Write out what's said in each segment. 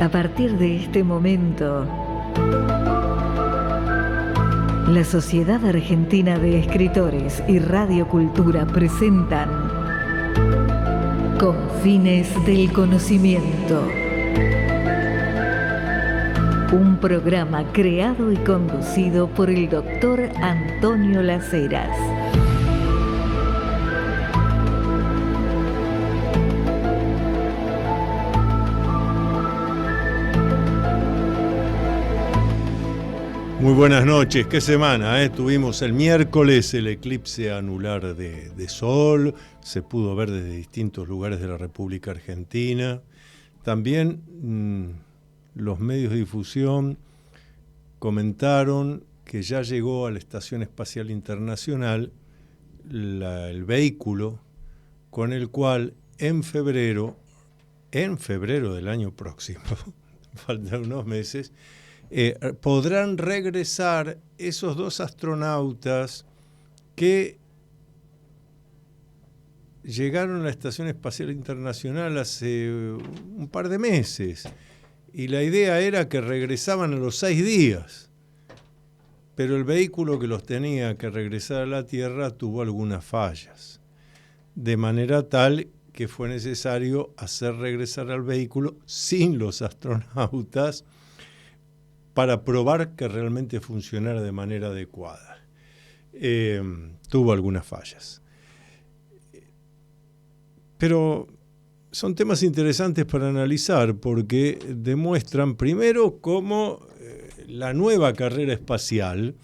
A partir de este momento, la Sociedad Argentina de Escritores y Radio Cultura presentan Confines del Conocimiento. Un programa creado y conducido por el doctor Antonio Las Heras. Muy buenas noches, qué semana, Tuvimos el miércoles el eclipse anular de Sol, se pudo ver desde distintos lugares de la República Argentina. También los medios de difusión comentaron que ya llegó a la Estación Espacial Internacional el vehículo con el cual en febrero del año próximo, faltan unos meses, podrán regresar esos dos astronautas que llegaron a la Estación Espacial Internacional hace un par de meses. Y la idea era que regresaban a los 6 días. Pero el vehículo que los tenía que regresar a la Tierra tuvo algunas fallas. De manera tal que fue necesario hacer regresar al vehículo sin los astronautas para probar que realmente funcionara de manera adecuada. Tuvo algunas fallas. Pero son temas interesantes para analizar porque demuestran primero cómo la nueva carrera espacial,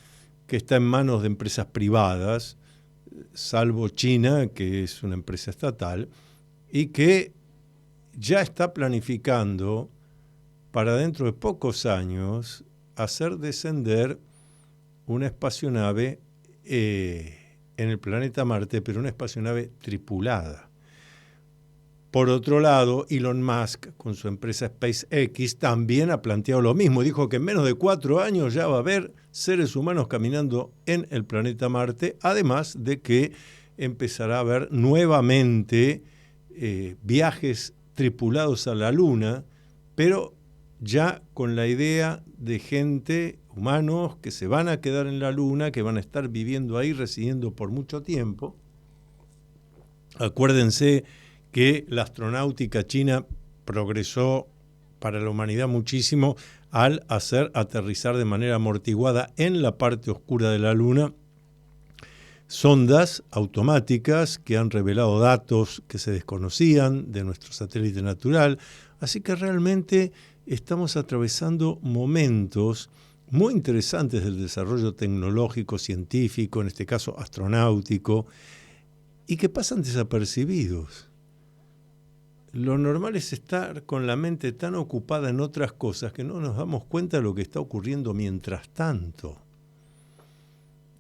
que está en manos de empresas privadas, salvo China, que es una empresa estatal, y que ya está planificando para dentro de pocos años hacer descender una espacionave en el planeta Marte, pero una espacionave tripulada. Por otro lado, Elon Musk, con su empresa SpaceX, también ha planteado lo mismo. Dijo que en menos de 4 años ya va a haber seres humanos caminando en el planeta Marte, además de que empezará a haber nuevamente viajes tripulados a la Luna, pero ya con la idea de gente, humanos, que se van a quedar en la Luna, que van a estar viviendo ahí, residiendo por mucho tiempo. Acuérdense que la astronáutica china progresó para la humanidad muchísimo al hacer aterrizar de manera amortiguada en la parte oscura de la Luna sondas automáticas que han revelado datos que se desconocían de nuestro satélite natural. Así que realmente estamos atravesando momentos muy interesantes del desarrollo tecnológico, científico, en este caso astronáutico, y que pasan desapercibidos. Lo normal es estar con la mente tan ocupada en otras cosas que no nos damos cuenta de lo que está ocurriendo mientras tanto.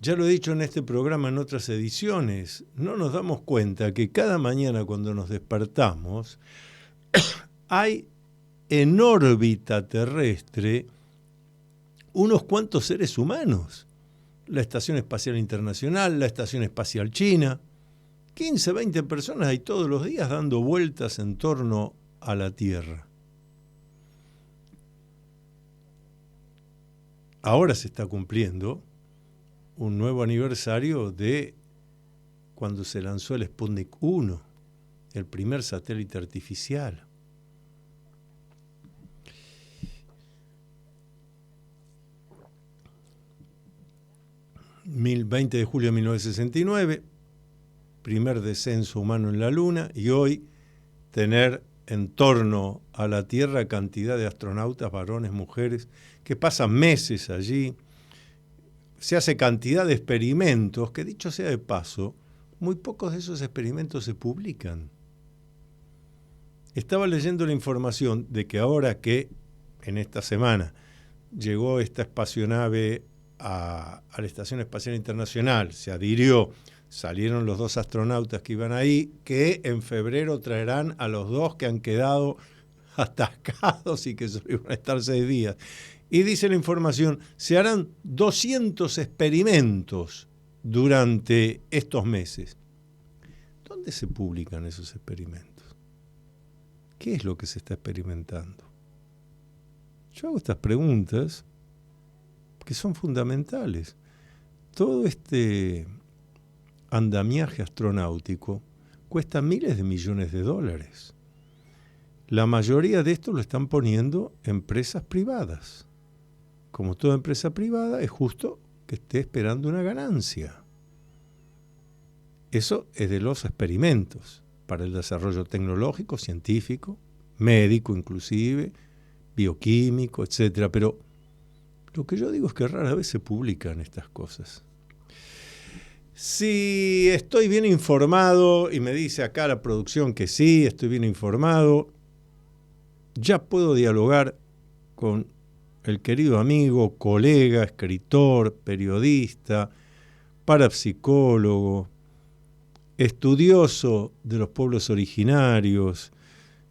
Ya lo he dicho en este programa en otras ediciones, no nos damos cuenta que cada mañana cuando nos despertamos hay en órbita terrestre unos cuantos seres humanos. La Estación Espacial Internacional, la Estación Espacial China, 15, 20 personas hay todos los días dando vueltas en torno a la Tierra. Ahora se está cumpliendo un nuevo aniversario de cuando se lanzó el Sputnik 1, el primer satélite artificial. El 20 de julio de 1969, primer descenso humano en la Luna, y hoy tener en torno a la Tierra cantidad de astronautas, varones, mujeres, que pasan meses allí. Se hace cantidad de experimentos que, dicho sea de paso, muy pocos de esos experimentos se publican. Estaba leyendo la información de que ahora que en esta semana llegó esta espacionave a la Estación Espacial Internacional, se adhirió, salieron los 2 astronautas que iban ahí, que en febrero traerán a los 2 que han quedado atascados y que solo iban a estar 6 días. Y dice la información, se harán 200 experimentos durante estos meses. ¿Dónde se publican esos experimentos? ¿Qué es lo que se está experimentando? Yo hago estas preguntas que son fundamentales. Todo este andamiaje astronáutico cuesta miles de millones de dólares. La mayoría de esto lo están poniendo empresas privadas. Como toda empresa privada, es justo que esté esperando una ganancia. Eso es de los experimentos para el desarrollo tecnológico, científico, médico inclusive, bioquímico, etc. Pero lo que yo digo es que rara vez se publican estas cosas. Si estoy bien informado, y me dice acá la producción que sí, estoy bien informado, ya puedo dialogar con el querido amigo, colega, escritor, periodista, parapsicólogo, estudioso de los pueblos originarios,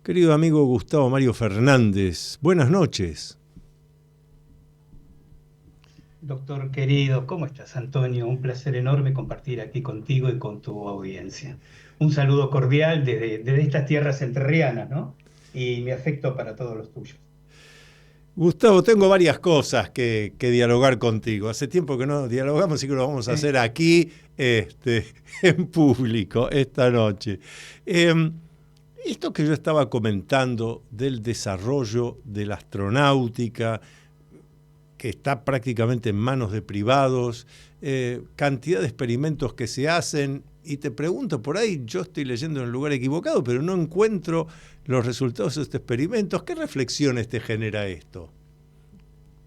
querido amigo Gustavo Mario Fernández. Buenas noches. Doctor querido, ¿cómo estás, Antonio? Un placer enorme compartir aquí contigo y con tu audiencia. Un saludo cordial desde estas tierras entrerrianas, ¿no? Y mi afecto para todos los tuyos. Gustavo, tengo varias cosas que dialogar contigo. Hace tiempo que no dialogamos, así que lo vamos a hacer aquí en público esta noche. Esto que yo estaba comentando del desarrollo de la astronáutica, que está prácticamente en manos de privados, cantidad de experimentos que se hacen, y te pregunto, por ahí yo estoy leyendo en el lugar equivocado, pero no encuentro los resultados de estos experimentos. ¿Qué reflexiones te genera esto?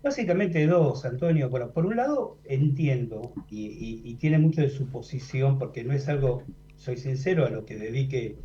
Básicamente dos, Antonio. Bueno, por un lado entiendo, y tiene mucho de suposición, porque no es algo, soy sincero, a lo que dedique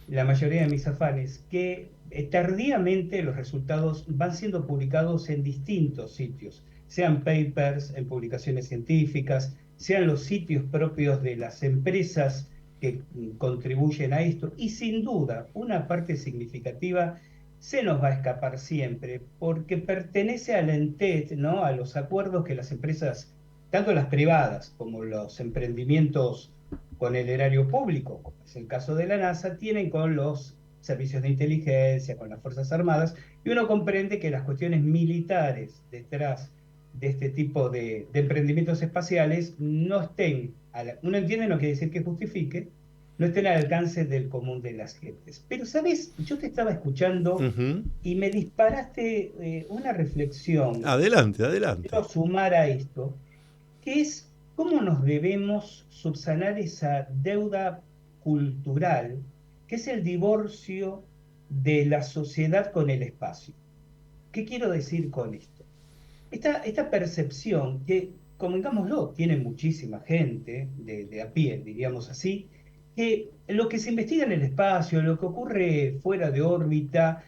la mayoría de mis afanes, que tardíamente los resultados van siendo publicados en distintos sitios, sean papers, en publicaciones científicas, sean los sitios propios de las empresas que contribuyen a esto, y sin duda una parte significativa se nos va a escapar siempre, porque pertenece al ENTED, ¿no? A los acuerdos que las empresas, tanto las privadas como los emprendimientos con el erario público, como es el caso de la NASA, tienen con los servicios de inteligencia, con las Fuerzas Armadas, y uno comprende que las cuestiones militares detrás de este tipo de emprendimientos espaciales no estén, uno entiende, no quiere decir que justifique, no estén al alcance del común de las gentes. Pero, ¿sabes? Yo te estaba escuchando y me disparaste una reflexión. Adelante, adelante. Quiero sumar a esto, que es cómo nos debemos subsanar esa deuda cultural, que es el divorcio de la sociedad con el espacio. ¿Qué quiero decir con esto? Esta percepción que, convengámoslo, tiene muchísima gente de a pie, diríamos así, que lo que se investiga en el espacio, lo que ocurre fuera de órbita,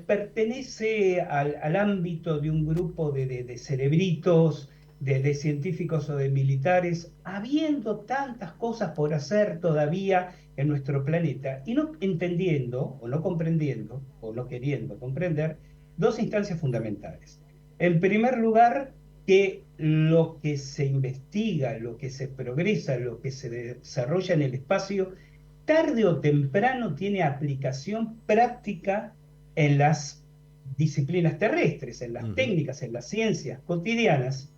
pertenece al ámbito de un grupo de cerebritos, de científicos o de militares, habiendo tantas cosas por hacer todavía en nuestro planeta, y no entendiendo, o no comprendiendo, o no queriendo comprender, dos instancias fundamentales. En primer lugar, que lo que se investiga, lo que se progresa, lo que se desarrolla en el espacio, tarde o temprano tiene aplicación práctica en las disciplinas terrestres, en las técnicas, en las ciencias cotidianas.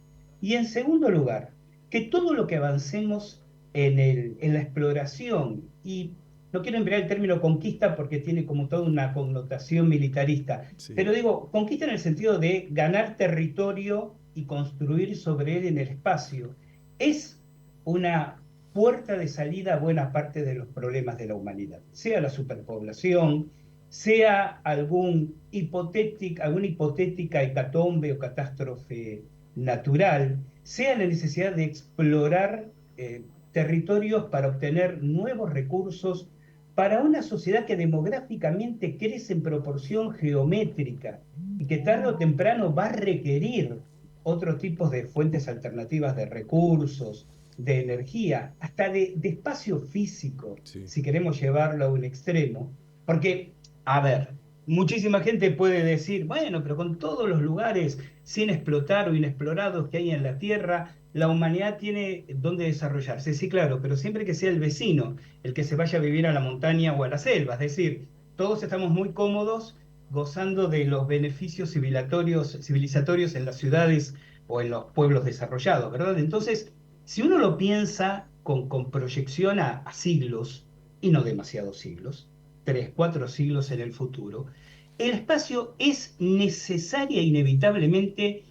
Y en segundo lugar, que todo lo que avancemos en la exploración, y no quiero emplear el término conquista porque tiene como toda una connotación militarista, sí, pero digo, conquista en el sentido de ganar territorio y construir sobre él en el espacio, es una puerta de salida a buena parte de los problemas de la humanidad, sea la superpoblación, sea alguna hipotética hecatombe o catástrofe natural, sea la necesidad de explorar territorios para obtener nuevos recursos para una sociedad que demográficamente crece en proporción geométrica y que tarde o temprano va a requerir otros tipos de fuentes alternativas de recursos, de energía, hasta de espacio físico, sí, si queremos llevarlo a un extremo. Porque, a ver, muchísima gente puede decir, bueno, pero con todos los lugares sin explotar o inexplorados que hay en la Tierra, la humanidad tiene dónde desarrollarse. Sí, claro, pero siempre que sea el vecino el que se vaya a vivir a la montaña o a la selva. Es decir, todos estamos muy cómodos gozando de los beneficios civilizatorios en las ciudades o en los pueblos desarrollados, ¿verdad? Entonces, si uno lo piensa con proyección a siglos, y no demasiados siglos, 3, 4 siglos en el futuro, el espacio es necesaria inevitablemente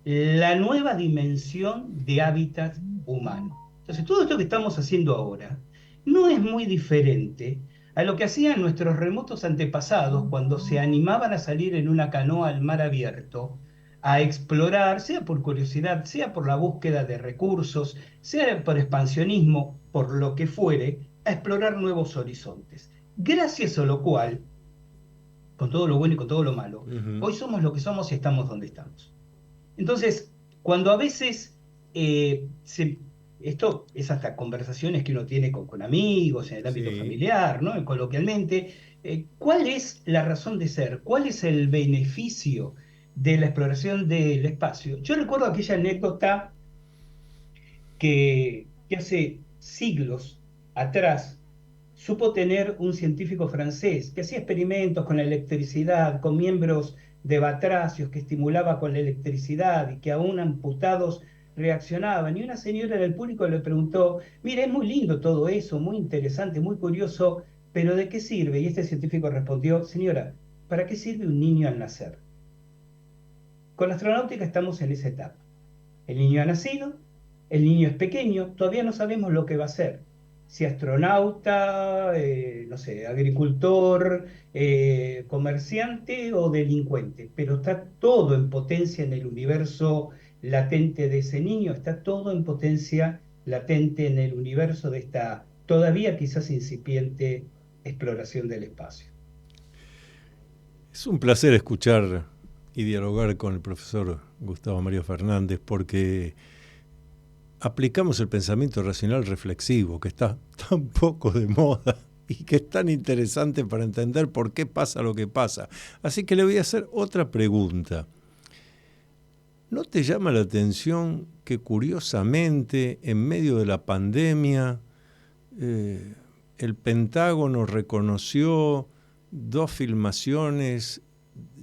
la nueva dimensión de hábitat humano. Entonces, todo esto que estamos haciendo ahora no es muy diferente a lo que hacían nuestros remotos antepasados cuando se animaban a salir en una canoa al mar abierto, a explorar, sea por curiosidad, sea por la búsqueda de recursos, sea por expansionismo, por lo que fuere, a explorar nuevos horizontes. Gracias a lo cual, con todo lo bueno y con todo lo malo, Ujú. hoy somos lo que somos y estamos donde estamos. Entonces, cuando a veces esto es hasta conversaciones que uno tiene con amigos en el ámbito Sí. familiar, ¿no? Coloquialmente, ¿cuál es la razón de ser? ¿Cuál es el beneficio de la exploración del espacio? Yo recuerdo aquella anécdota que hace siglos atrás supo tener un científico francés que hacía experimentos con la electricidad, con miembros de batracios que estimulaba con la electricidad y que aún amputados reaccionaban. Y una señora del público le preguntó, mira, es muy lindo todo eso, muy interesante, muy curioso, pero ¿de qué sirve? Y este científico respondió, señora, ¿para qué sirve un niño al nacer? Con la astronáutica estamos en esa etapa. El niño ha nacido, el niño es pequeño, todavía no sabemos lo que va a ser. Si astronauta, no sé, agricultor, comerciante o delincuente, pero está todo en potencia en el universo latente de ese niño, está todo en potencia latente en el universo de esta todavía quizás incipiente exploración del espacio. Es un placer escuchar y dialogar con el profesor Gustavo Mario Fernández porque aplicamos el pensamiento racional reflexivo, que está tan poco de moda y que es tan interesante para entender por qué pasa lo que pasa. Así que le voy a hacer otra pregunta. ¿No te llama la atención que curiosamente, en medio de la pandemia, eh, el Pentágono reconoció dos filmaciones,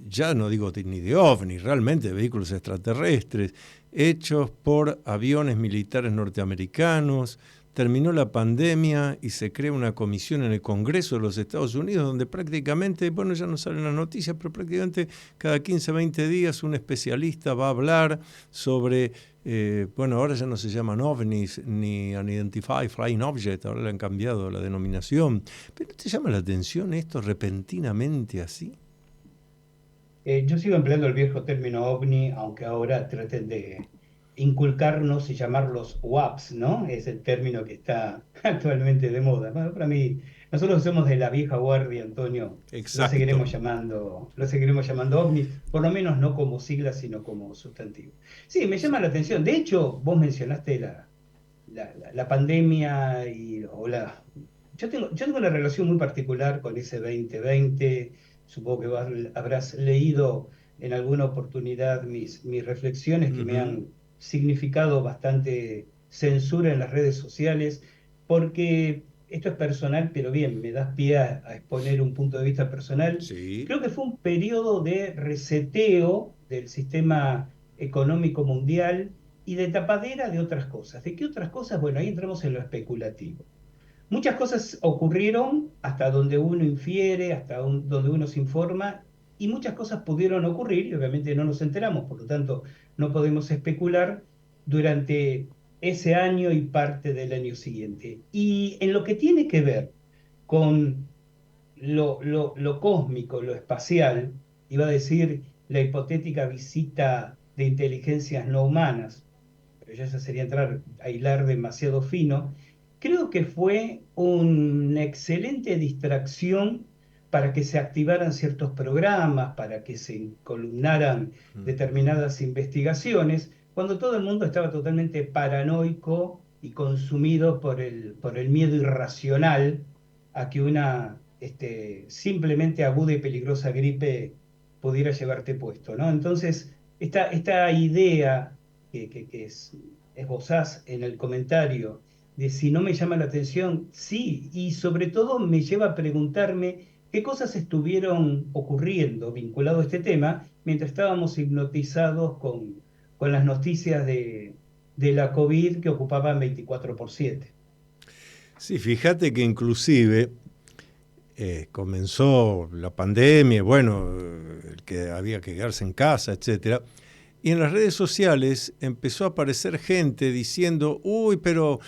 ya no digo ni de ovni, realmente de vehículos extraterrestres, hechos por aviones militares norteamericanos? Terminó la pandemia y se crea una comisión en el Congreso de los Estados Unidos donde prácticamente, bueno, ya no salen las noticias, pero prácticamente cada 15, 20 días un especialista va a hablar sobre, bueno, ahora ya no se llaman ovnis ni Unidentified Flying Object, ahora le han cambiado la denominación. ¿Pero no te llama la atención esto repentinamente así? Yo sigo empleando el viejo término ovni, aunque ahora traten de inculcarnos y llamarlos WAPs, ¿no? Es el término que está actualmente de moda. Bueno, para mí, nosotros somos de la vieja guardia, Antonio. Exacto. Lo seguiremos llamando ovnis, por lo menos no como sigla, sino como sustantivo. Sí, me llama la atención. De hecho, vos mencionaste la pandemia yo tengo una relación muy particular con ese 2020. Supongo que habrás leído en alguna oportunidad mis reflexiones que me Ujú. han significado bastante censura en las redes sociales, porque esto es personal, pero bien, me das pie a exponer un punto de vista personal. Sí. Creo que fue un periodo de reseteo del sistema económico mundial y de tapadera de otras cosas. ¿De qué otras cosas? Bueno, ahí entramos en lo especulativo. Muchas cosas ocurrieron hasta donde uno infiere, donde uno se informa, y muchas cosas pudieron ocurrir y obviamente no nos enteramos, por lo tanto no podemos especular durante ese año y parte del año siguiente. Y en lo que tiene que ver con lo cósmico, lo espacial, iba a decir la hipotética visita de inteligencias no humanas, pero ya eso sería entrar a hilar demasiado fino. Creo que fue una excelente distracción para que se activaran ciertos programas, para que se columnaran determinadas investigaciones, cuando todo el mundo estaba totalmente paranoico y consumido por el miedo irracional a que una simplemente aguda y peligrosa gripe pudiera llevarte puesto, ¿no? Entonces, esta idea que esbozás en el comentario de si no me llama la atención, sí, y sobre todo me lleva a preguntarme qué cosas estuvieron ocurriendo vinculado a este tema mientras estábamos hipnotizados con las noticias de la COVID que ocupaban 24/7. Sí, fíjate que inclusive comenzó la pandemia, bueno, el que había que quedarse en casa, etcétera. Y en las redes sociales empezó a aparecer gente diciendo, uy, pero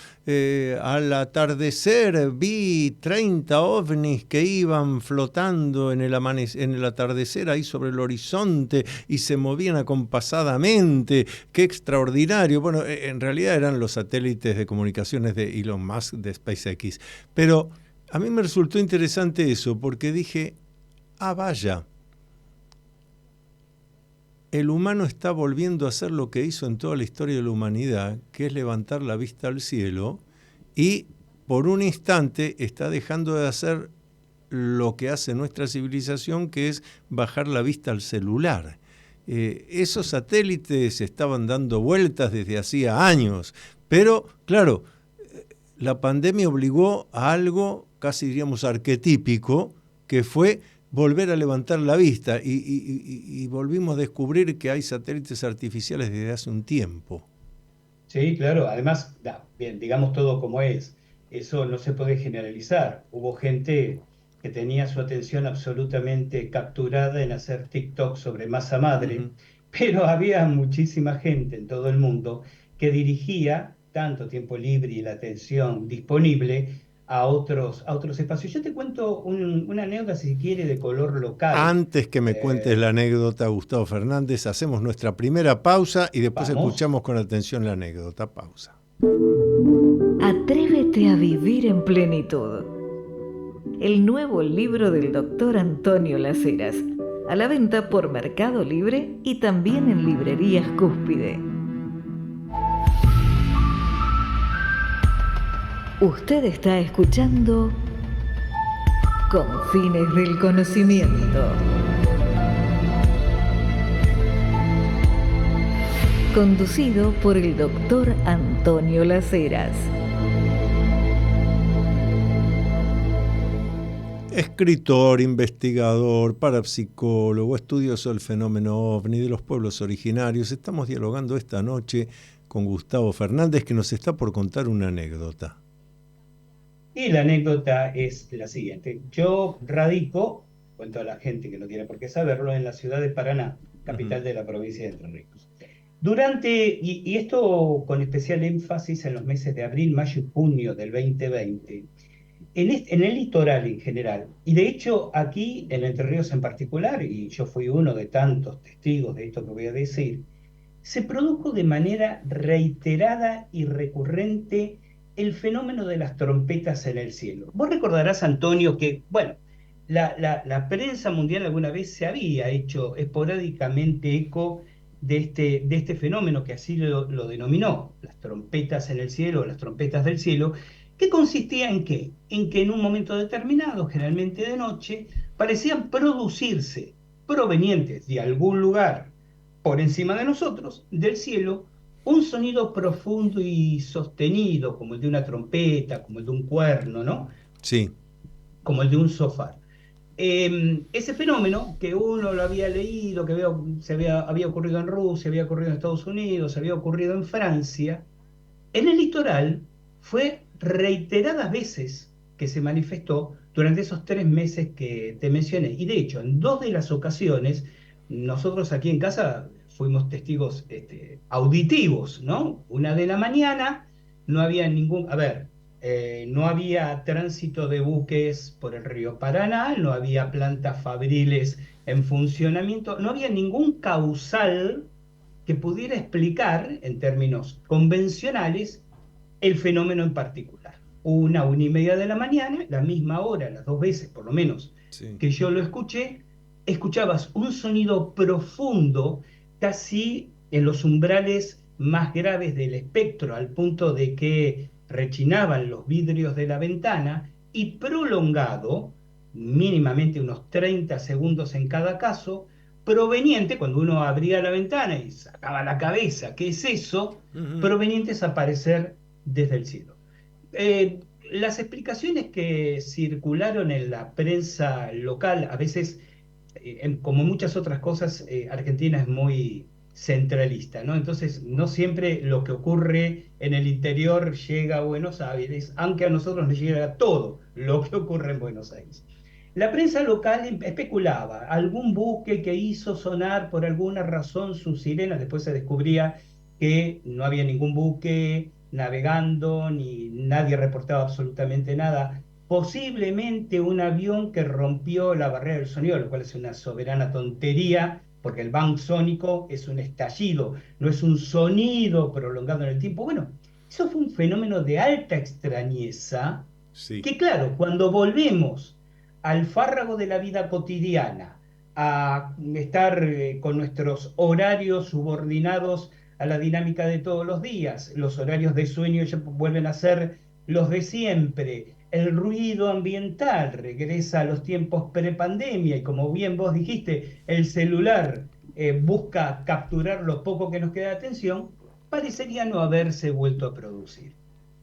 al atardecer vi 30 ovnis que iban flotando en el atardecer ahí sobre el horizonte y se movían acompasadamente, qué extraordinario. Bueno, en realidad eran los satélites de comunicaciones de Elon Musk de SpaceX. Pero a mí me resultó interesante eso porque dije, vaya. El humano está volviendo a hacer lo que hizo en toda la historia de la humanidad, que es levantar la vista al cielo, y por un instante está dejando de hacer lo que hace nuestra civilización, que es bajar la vista al celular. Esos satélites estaban dando vueltas desde hacía años, pero claro, la pandemia obligó a algo casi diríamos arquetípico, que fue volver a levantar la vista y volvimos a descubrir que hay satélites artificiales desde hace un tiempo. Sí, claro. Además, bien, digamos todo como es. Eso no se puede generalizar. Hubo gente que tenía su atención absolutamente capturada en hacer TikTok sobre masa madre, Uh-huh. pero había muchísima gente en todo el mundo que dirigía tanto tiempo libre y la atención disponible a otros espacios. Yo te cuento una anécdota, si quiere, de color local. Antes que me cuentes la anécdota, Gustavo Fernández, hacemos nuestra primera pausa y después Vamos. escuchamos con atención la anécdota. Pausa. Atrévete a vivir en plenitud. El nuevo libro del doctor Antonio Las Heras, a la venta por Mercado Libre y también en librerías Cúspide. Usted está escuchando Confines del Conocimiento. Conducido por el doctor Antonio Las Heras. Escritor, investigador, parapsicólogo, estudioso del fenómeno OVNI de los pueblos originarios. Estamos dialogando esta noche con Gustavo Fernández, que nos está por contar una anécdota. Y la anécdota es la siguiente. Yo radico, cuento a la gente que no tiene por qué saberlo, en la ciudad de Paraná, capital de la provincia de Entre Ríos. Y esto con especial énfasis en los meses de abril, mayo y junio del 2020, en el litoral en general, y de hecho aquí en Entre Ríos en particular, y yo fui uno de tantos testigos de esto que voy a decir, se produjo de manera reiterada y recurrente el fenómeno de las trompetas en el cielo. Vos recordarás, Antonio, que, bueno, la prensa mundial alguna vez se había hecho esporádicamente eco de este fenómeno que así lo denominó, las trompetas en el cielo, las trompetas del cielo, que consistía en qué? En que en un momento determinado, generalmente de noche, parecían producirse provenientes de algún lugar por encima de nosotros, del cielo, un sonido profundo y sostenido, como el de una trompeta, como el de un cuerno, ¿no? Sí. Como el de un sofá. Ese fenómeno que uno lo había leído, que había ocurrido en Rusia, había ocurrido en Estados Unidos, había ocurrido en Francia, en el litoral fue reiteradas veces que se manifestó durante esos 3 meses que te mencioné. Y de hecho, en 2 de las ocasiones, nosotros aquí en casa fuimos testigos auditivos, ¿no? Una de la mañana, no había no había tránsito de buques por el río Paraná, no había plantas fabriles en funcionamiento, no había ningún causal que pudiera explicar, en términos convencionales, el fenómeno en particular. 1:30 de la mañana, la misma hora, las 2 veces por lo menos Sí. que yo lo escuché, escuchabas un sonido profundo, casi en los umbrales más graves del espectro, al punto de que rechinaban los vidrios de la ventana, y prolongado, mínimamente unos 30 segundos en cada caso, proveniente, cuando uno abría la ventana y sacaba la cabeza, ¿qué es eso? Uh-huh. Provenientes a aparecer desde el cielo. Eh, las explicaciones que circularon en la prensa local, a veces, como muchas otras cosas, Argentina es muy centralista, ¿no? Entonces, no siempre lo que ocurre en el interior llega a Buenos Aires, aunque a nosotros nos llega todo lo que ocurre en Buenos Aires. La prensa local especulaba, algún buque que hizo sonar por alguna razón sus sirenas, después se descubría que no había ningún buque navegando, ni nadie reportaba absolutamente nada. Posiblemente un avión que rompió la barrera del sonido, lo cual es una soberana tontería, porque el bang sónico es un estallido, no es un sonido prolongado en el tiempo. Bueno, eso fue un fenómeno de alta extrañeza, Sí. que claro, cuando volvemos al fárrago de la vida cotidiana, a estar con nuestros horarios subordinados a la dinámica de todos los días, los horarios de sueño ya vuelven a ser los de siempre, el ruido ambiental regresa a los tiempos prepandemia y como bien vos dijiste, el celular busca capturar lo poco que nos queda de atención, parecería no haberse vuelto a producir.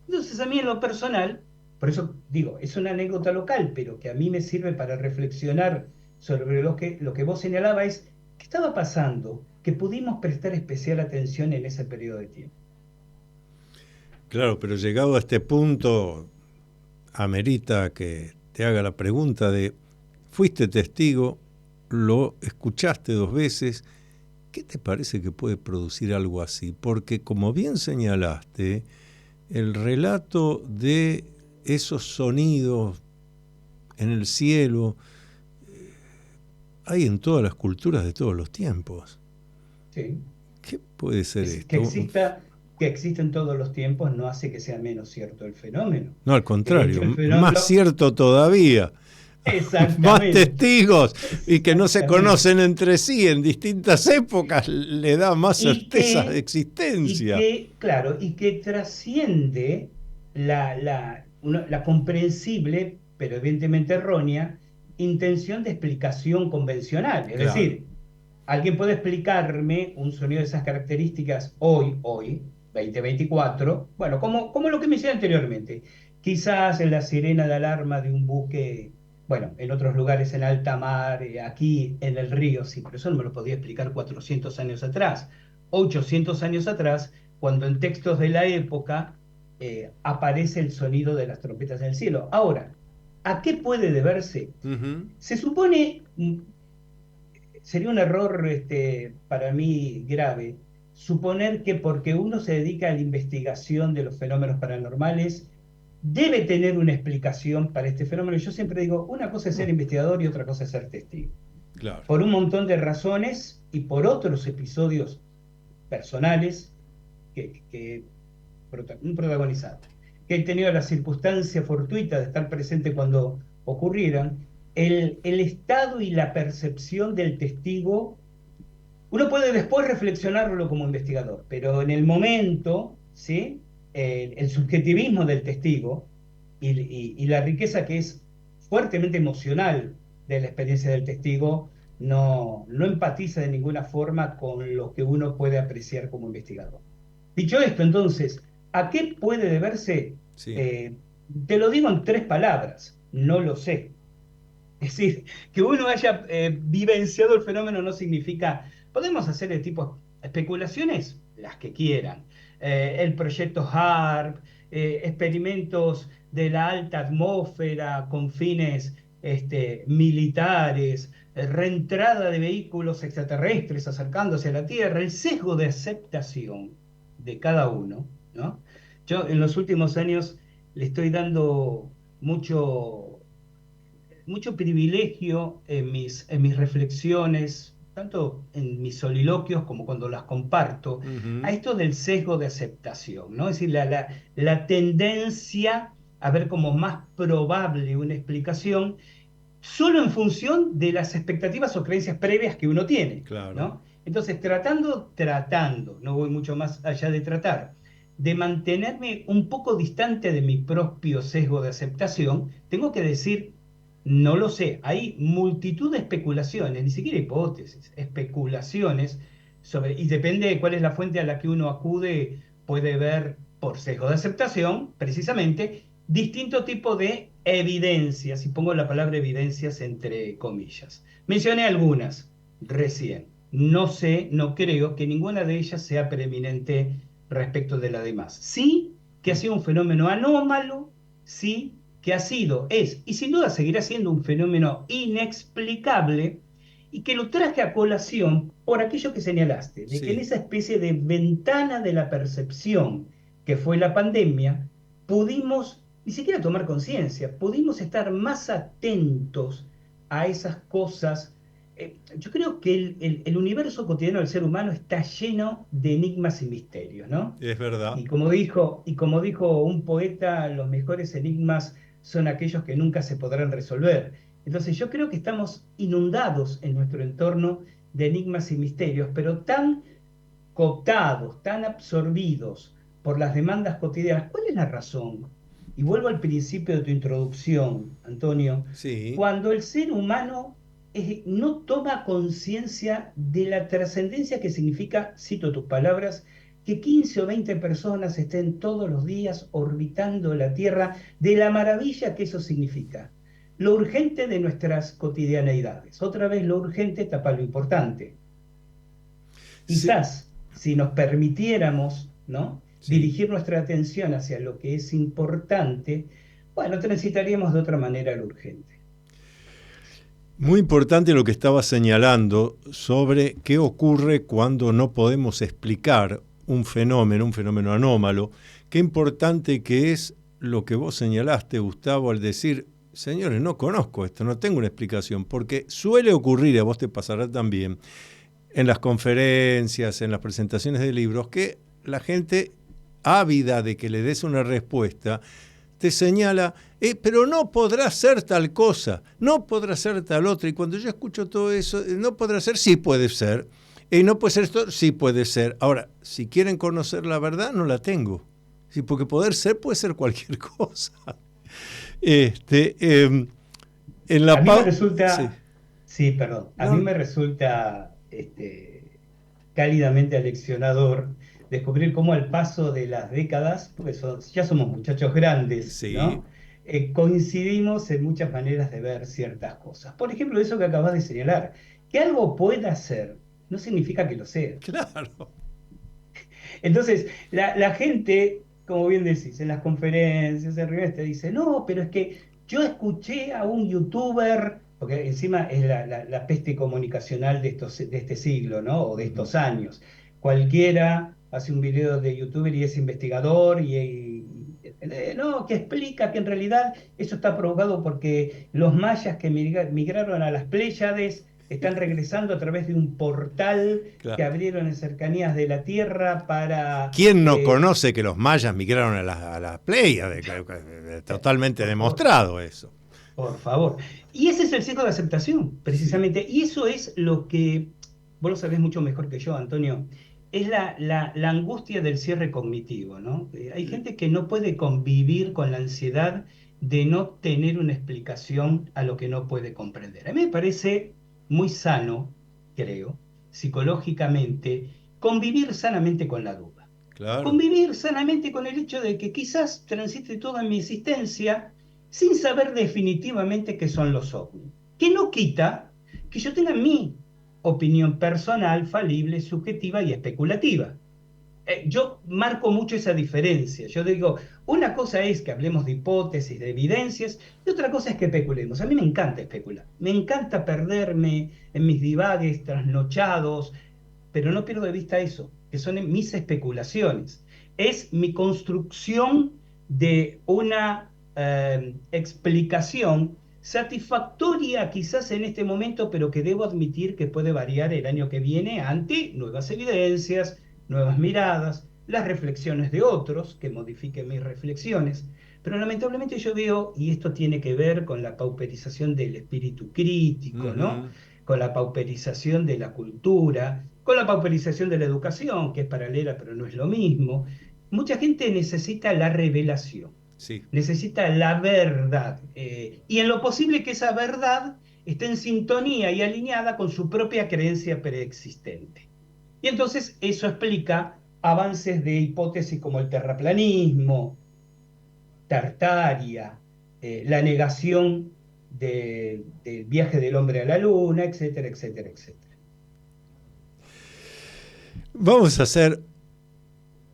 Entonces a mí en lo personal, por eso digo, es una anécdota local, pero que a mí me sirve para reflexionar sobre lo que vos señalabas, es qué estaba pasando, que pudimos prestar especial atención en ese periodo de tiempo. Claro, pero llegado a este punto, amerita que te haga la pregunta de, fuiste testigo, lo escuchaste 2 veces, ¿qué te parece que puede producir algo así? Porque como bien señalaste, el relato de esos sonidos en el cielo hay en todas las culturas de todos los tiempos. Sí. ¿Qué puede ser Que esto? que exista en todos los tiempos no hace que sea menos cierto el fenómeno. No, al De hecho, contrario, el más fenómeno, cierto todavía. Más exactamente, testigos y que no se exactamente. conocen entre sí en distintas épocas le da más Y certeza de que, existencia. claro, y que trasciende la comprensible, pero evidentemente errónea, intención de explicación convencional. Es Claro. decir, alguien puede explicarme un sonido de esas características hoy, 2024, bueno, como lo que me decía anteriormente. Quizás en la sirena de alarma de un buque, bueno, en otros lugares en alta mar, aquí en el río, sí, pero eso no me lo podía explicar 400 años atrás, 800 años atrás, cuando en textos de la época aparece el sonido de las trompetas en el cielo. Ahora, ¿a qué puede deberse? Ujú. Se supone, sería un error para mí grave suponer que porque uno se dedica a la investigación de los fenómenos paranormales, debe tener una explicación para este fenómeno. Yo siempre digo, una cosa es ser No, investigador y otra cosa es ser testigo. claro. Por un montón de razones y por otros episodios personales que protagonizado, que he tenido la circunstancia fortuita de estar presente cuando ocurrieran, el estado y la percepción del testigo, uno puede después reflexionarlo como investigador, pero en el momento, ¿sí? El subjetivismo del testigo y la riqueza que es fuertemente emocional de la experiencia del testigo no empatiza de ninguna forma con lo que uno puede apreciar como investigador. Dicho esto, entonces, ¿a qué puede deberse? Sí. Eh, Te lo digo en 3 palabras, no lo sé. Es decir, que uno haya vivenciado el fenómeno no significa, podemos hacer de tipo especulaciones, las que quieran. El proyecto HARP, experimentos de la alta atmósfera con fines militares, reentrada de vehículos extraterrestres acercándose a la Tierra, el sesgo de aceptación de cada uno, ¿no? Yo en los últimos años le estoy dando mucho privilegio en mis reflexiones, tanto en mis soliloquios como cuando las comparto, a Ujú. esto del sesgo de aceptación, ¿no? Es decir, la tendencia a ver como más probable una explicación solo en función de las expectativas o creencias previas que uno tiene, Claro. ¿no? Entonces, tratando, no voy mucho más allá de tratar, de mantenerme un poco distante de mi propio sesgo de aceptación, tengo que decir, no lo sé, hay multitud de especulaciones, ni siquiera hipótesis, especulaciones sobre, y depende de cuál es la fuente a la que uno acude, puede ver por sesgo de aceptación, precisamente, distinto tipo de evidencias, y pongo la palabra evidencias entre comillas. Mencioné algunas recién. No sé, no creo que ninguna de ellas sea preeminente respecto de la demás. Sí que ha sido un fenómeno anómalo, sí que ha sido, es y sin duda seguirá siendo un fenómeno inexplicable y que lo traje a colación por aquello que señalaste, de que en Sí. esa especie de ventana de la percepción que fue la pandemia, pudimos ni siquiera tomar conciencia, pudimos estar más atentos a esas cosas. Yo creo que el universo cotidiano del ser humano está lleno de enigmas y misterios, ¿no? Es verdad. Y como dijo un poeta, los mejores enigmas son aquellos que nunca se podrán resolver. Entonces yo creo que estamos inundados en nuestro entorno de enigmas y misterios, pero tan cooptados, tan absorbidos por las demandas cotidianas. ¿Cuál es la razón? Y vuelvo al principio de tu introducción, Antonio, Sí. cuando el ser humano no toma conciencia de la trascendencia que significa, cito tus palabras, que 15 o 20 personas estén todos los días orbitando la Tierra, de la maravilla que eso significa. Lo urgente de nuestras cotidianeidades. Otra vez lo urgente tapa lo importante. Sí. Quizás si nos permitiéramos, ¿no?, Sí. dirigir nuestra atención hacia lo que es importante, bueno, transitaríamos de otra manera lo urgente. Muy importante lo que estaba señalando sobre qué ocurre cuando no podemos explicar un fenómeno anómalo. Qué importante que es lo que vos señalaste, Gustavo, al decir, señores, no conozco esto, no tengo una explicación, porque suele ocurrir, a vos te pasará también, en las conferencias, en las presentaciones de libros, que la gente ávida de que le des una respuesta, te señala, pero no podrá ser tal cosa, no podrá ser tal otra. Y cuando yo escucho todo eso, no podrá ser, sí puede ser. No puede ser esto, sí puede ser. Ahora, si quieren conocer la verdad, no la tengo. Sí, porque poder ser puede ser cualquier cosa. En A la mí me sí. resulta, sí, perdón, a mí No, me resulta cálidamente aleccionador descubrir cómo al paso de las décadas, porque ya somos muchachos grandes, sí, ¿no? Coincidimos en muchas maneras de ver ciertas cosas. Por ejemplo, eso que acabas de señalar, que algo pueda ser, no significa que lo sea. claro. Entonces, la gente, como bien decís, en las conferencias, en reuniones, te dice, no, pero es que yo escuché a un youtuber, porque encima es la peste comunicacional de este siglo, ¿no? O de Ujú. estos años. Cualquiera hace un video de youtuber y es investigador no, que explica que en realidad eso está provocado porque los mayas que migraron a las Pléyades están regresando a través de un portal que Claro. abrieron en cercanías de la Tierra para... ¿Quién no conoce que los mayas migraron a las Pléyades? Totalmente por favor, demostrado eso. por favor. Y ese es el ciclo de aceptación, Sí, precisamente. Y eso es lo que, vos lo sabés mucho mejor que yo, Antonio, es la angustia del cierre cognitivo, ¿no? Hay gente que no puede convivir con la ansiedad de no tener una explicación a lo que no puede comprender. A mí me parece muy sano, creo, psicológicamente, convivir sanamente con la duda. claro. Convivir sanamente con el hecho de que quizás transite toda mi existencia sin saber definitivamente qué son los ovnis. Que no quita que yo tenga mi opinión personal, falible, subjetiva y especulativa. Yo marco mucho esa diferencia. Yo digo, una cosa es que hablemos de hipótesis, de evidencias, y otra cosa es que especulemos. A mí me encanta especular. Me encanta perderme en mis divagues trasnochados, pero no pierdo de vista eso, que son mis especulaciones. Es mi construcción de una explicación satisfactoria quizás en este momento, pero que debo admitir que puede variar el año que viene ante nuevas evidencias, nuevas miradas, las reflexiones de otros que modifiquen mis reflexiones. Pero lamentablemente yo veo, y esto tiene que ver con la pauperización del espíritu crítico, ¿no? Ujú. Con la pauperización de la cultura, con la pauperización de la educación, que es paralela pero no es lo mismo. Mucha gente necesita la revelación, Sí. necesita la verdad, y en lo posible que esa verdad esté en sintonía y alineada con su propia creencia preexistente. Y entonces eso explica avances de hipótesis como el terraplanismo, Tartaria, la negación del viaje del hombre a la luna, etcétera, etcétera, etcétera. Vamos a hacer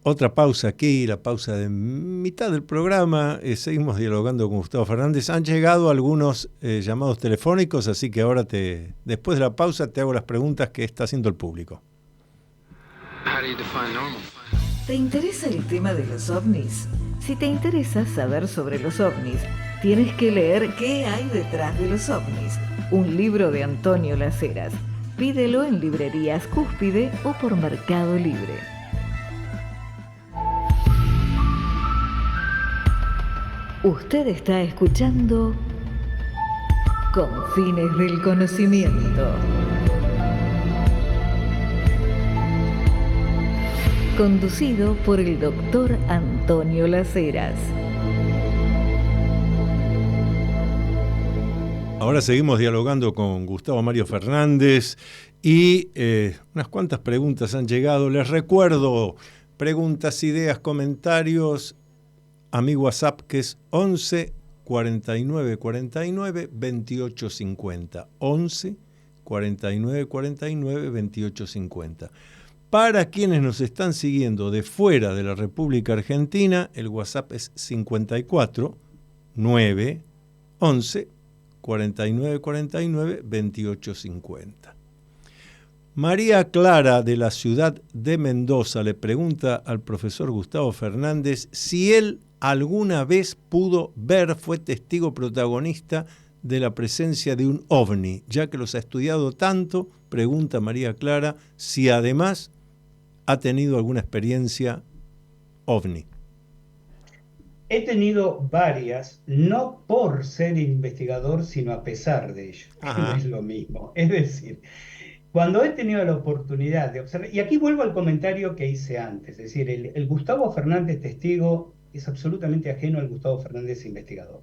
otra pausa aquí, la pausa de mitad del programa. Seguimos dialogando con Gustavo Fernández. Han llegado algunos llamados telefónicos, así que ahora después de la pausa te hago las preguntas que está haciendo el público. ¿Te interesa el tema de los ovnis? Si te interesa saber sobre los ovnis, tienes que leer ¿Qué hay detrás de los ovnis? Un libro de Antonio Las Heras. Pídelo en librerías Cúspide o por Mercado Libre. Usted está escuchando Confines del Conocimiento. Conducido por el doctor Antonio Las Heras. Ahora seguimos dialogando con Gustavo Mario Fernández y unas cuantas preguntas han llegado. Les recuerdo, preguntas, ideas, comentarios a mi WhatsApp, que es 11 49 49 28 50. 11 49 49 28 50. Para quienes nos están siguiendo de fuera de la República Argentina, el WhatsApp es 54 9 11 49 49 28 50. María Clara, de la ciudad de Mendoza, le pregunta al profesor Gustavo Fernández si él alguna vez pudo ver, fue testigo protagonista de la presencia de un ovni. Ya que los ha estudiado tanto, pregunta María Clara si además ha tenido alguna experiencia ovni. He tenido varias, no por ser investigador, sino a pesar de ello, que no es lo mismo. Es decir, cuando he tenido la oportunidad de observar, y aquí vuelvo al comentario que hice antes, es decir, el Gustavo Fernández testigo es absolutamente ajeno al Gustavo Fernández investigador.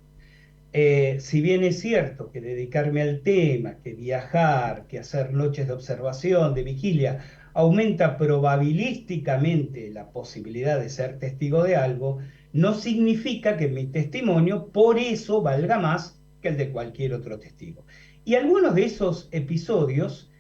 Si bien es cierto que dedicarme al tema, que viajar, que hacer noches de observación, de vigilia, aumenta probabilísticamente la posibilidad de ser testigo de algo, no significa que mi testimonio por eso valga más que el de cualquier otro testigo. Y algunos de esos episodios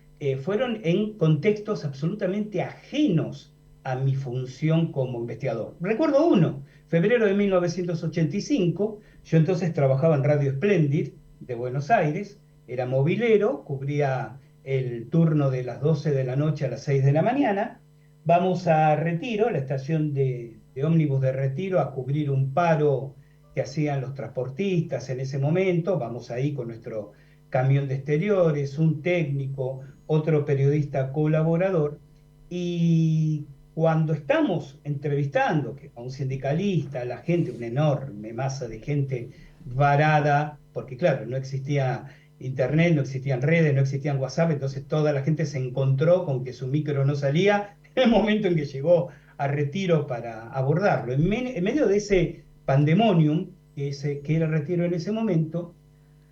fueron en contextos absolutamente ajenos a mi función como investigador. Recuerdo uno, febrero de 1985, yo entonces trabajaba en Radio Splendid de Buenos Aires, era movilero, cubría el turno de las 12 de la noche a las 6 de la mañana, vamos a Retiro, la estación de ómnibus de Retiro, a cubrir un paro que hacían los transportistas en ese momento, vamos ahí con nuestro camión de exteriores, un técnico, otro periodista colaborador, y cuando estamos entrevistando a un sindicalista, a la gente, una enorme masa de gente varada, porque claro, no existía internet, no existían redes, no existían WhatsApp, entonces toda la gente se encontró con que su micro no salía en el momento en que llegó a Retiro para abordarlo. En medio de ese pandemonium, que era Retiro en ese momento,